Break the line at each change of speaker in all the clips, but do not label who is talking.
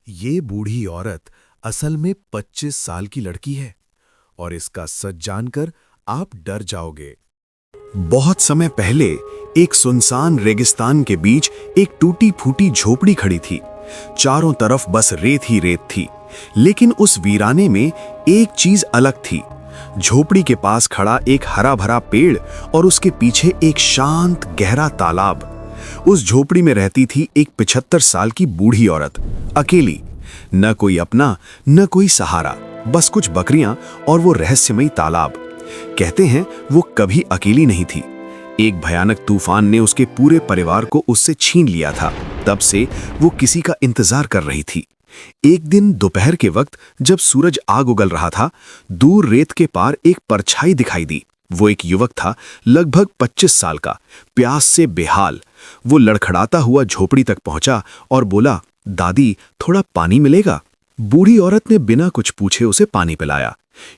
ये बूढ़ी औरत असल में 25 साल की लड़की है और इसका सच जानकर आप डर जाओगे। बहुत समय पहले एक सुनसान रेगिस्तान के बीच एक टूटी फूटी झोपड़ी खड़ी थी। चारों तरफ बस रेत ही रेत थी, लेकिन उस वीराने में एक चीज अलग थी। झोपड़ी के पास खड़ा एक हरा भरा पेड़ और उसके पीछे एक शांत गहरा तालाब। उस झोपड़ी में रहती थी एक 75 साल की बूढ़ी औरत, अकेली। न कोई अपना, न कोई सहारा, बस कुछ बकरियां और वो रहस्यमयी तालाब। कहते हैं वो कभी अकेली नहीं थी। एक भयानक तूफान ने उसके पूरे परिवार को उससे छीन लिया था। तब से वो किसी का इंतजार कर रही थी। एक दिन दोपहर के वक्त जब सूरज आग उगल रहा था, दूर रेत के पार एक परछाई दिखाई दी। वो एक युवक था, लगभग 25 साल का, प्यास से बेहाल। वो लड़खड़ाता हुआ झोपड़ी तक पहुंचा और बोला, दादी, थोड़ा पानी मिलेगा? बूढ़ी औरत ने बिना कुछ पूछे उसे पानी पिलाया।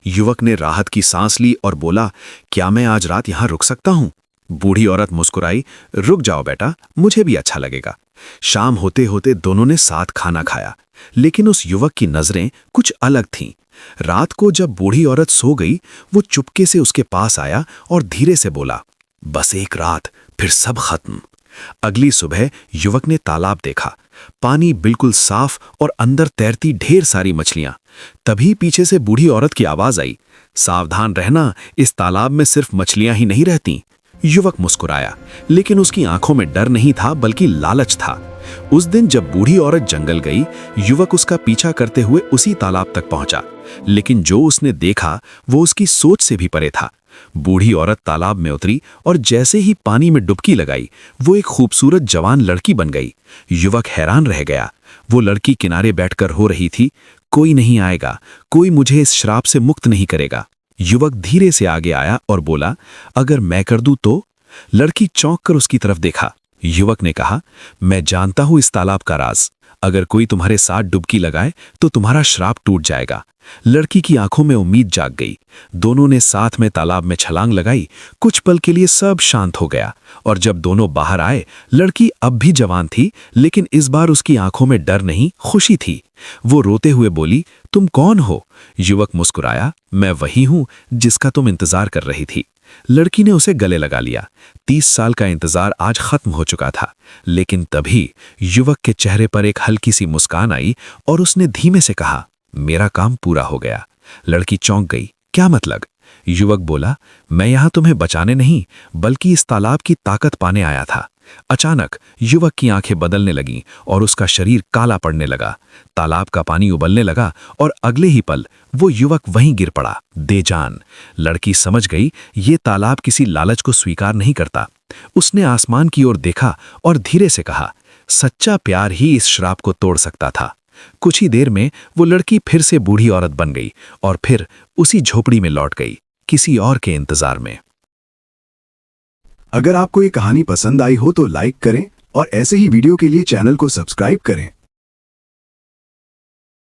युवक ने राहत की सांस ली और बोला, क्या मैं आज रात यहां रुक सकता हूं? बूढ़ी औरत मुस्कुराई, रुक जाओ बेटा, मुझे भी अच्छा लगेगा। शाम होते होते दोनों ने साथ खाना खाया, लेकिन उस युवक की नजरें कुछ अलग थीं। रात को जब बूढ़ी औरत सो गई, वो चुपके से उसके पास आया और धीरे से बोला, बस एक रात, फिर सब खत्म। अगली सुबह युवक ने तालाब देखा। पानी बिल्कुल साफ और अंदर तैरती ढेर सारी मछलियां। तभी पीछे से बूढ़ी औरत की आवाज आई, सावधान रहना, इस तालाब में सिर्फ मछलियां ही नहीं रहती। युवक मुस्कुराया, लेकिन उसकी आंखों में डर नहीं था बल्कि लालच था। उस दिन जब बूढ़ी औरत जंगल गई, युवक उसका पीछा करते हुए उसी तालाब तक पहुंचा, लेकिन जो उसने देखा वो उसकी सोच से भी परे था। बूढ़ी औरत तालाब में उतरी और जैसे ही पानी में डुबकी लगाई, वो एक खूबसूरत जवान लड़की बन गई। युवक हैरान रह गया। वो लड़की किनारे बैठकर रो रही थी, कोई नहीं आएगा, कोई मुझे इस श्राप से मुक्त नहीं करेगा। युवक धीरे से आगे आया और बोला, अगर मैं कर दूं तो? लड़की चौंक कर उसकी तरफ देखा। युवक ने कहा, मैं जानता हूं इस तालाब का राज। अगर कोई तुम्हारे साथ डुबकी लगाए तो तुम्हारा श्राप टूट जाएगा। लड़की की आंखों में उम्मीद जाग गई। दोनों ने साथ में तालाब में छलांग लगाई। कुछ पल के लिए सब शांत हो गया और जब दोनों बाहर आए, लड़की अब भी जवान थी, लेकिन इस बार उसकी आंखों में डर नहीं, खुशी थी। वो रोते हुए बोली, तुम कौन हो? युवक मुस्कुराया, मैं वही हूं जिसका तुम इंतजार कर रही थी। लड़की ने उसे गले लगा लिया। 30 साल का इंतजार आज खत्म हो चुका था, लेकिन तभी युवक के चेहरे पर एक हल्की सी मुस्कान आई और उसने धीमे से कहा, मेरा काम पूरा हो गया। लड़की चौंक गई, क्या मतलब? युवक बोला, मैं यहां तुम्हें बचाने नहीं, बल्कि इस तालाब की ताकत पाने आया था। अचानक युवक की आंखें बदलने लगीं और उसका शरीर काला पड़ने लगा। तालाब का पानी उबलने लगा और अगले ही पल वो युवक वहीं गिर पड़ा, बेजान। लड़की समझ गई, ये तालाब किसी लालच को स्वीकार नहीं करता। उसने आसमान की ओर देखा और धीरे से कहा, सच्चा प्यार ही इस श्राप को तोड़ सकता था। कुछ ही देर में वो लड़की फिर से बूढ़ी औरत बन गई और फिर उसी झोपड़ी में लौट गई, किसी और के इंतजार में।
अगर आपको ये कहानी पसंद आई हो तो लाइक करें और ऐसे ही वीडियो के लिए चैनल को सब्सक्राइब करें।